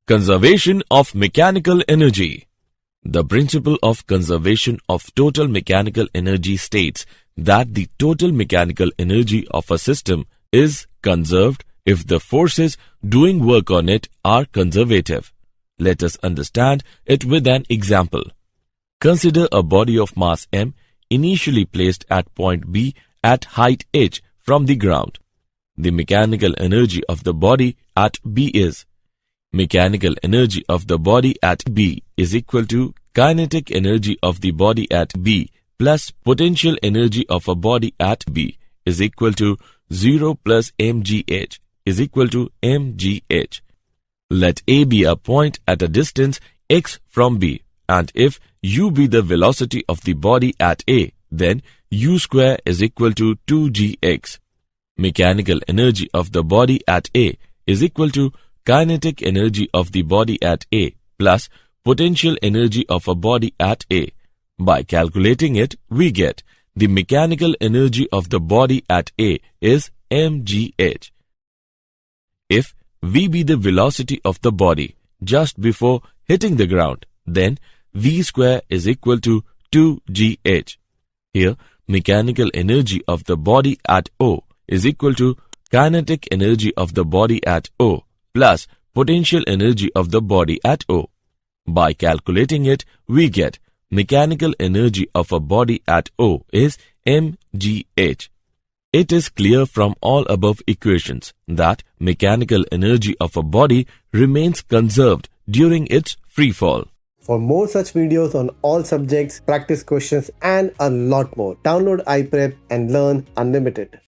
Conservation of mechanical energy. The principle of conservation of total mechanical energy states that the total mechanical energy of a system is conserved if the forces doing work on it are conservative. Let us understand it with an example. Consider a body of mass m initially placed at point B at height h from the ground. The mechanical energy of the body at B is mechanical energy of the body at B is equal to kinetic energy of the body at B plus potential energy of a body at B is equal to 0 plus mgh is equal to mgh. Let A be a point at a distance x from B, and if u be the velocity of the body at A, then u square is equal to 2gx. Mechanical energy of the body at A is equal to kinetic energy of the body at A plus potential energy of a body at A. By calculating it, we get the mechanical energy of the body at A is mgh. If v be the velocity of the body just before hitting the ground, then v square is equal to 2gh. Here, mechanical energy of the body at O is equal to kinetic energy of the body at O plus potential energy of the body at O. By calculating it, we get mechanical energy of a body at O is mgh. It is clear from all above equations that mechanical energy of a body remains conserved during its free fall. For more such videos on all subjects, practice questions and a lot more, download iPrep and learn unlimited.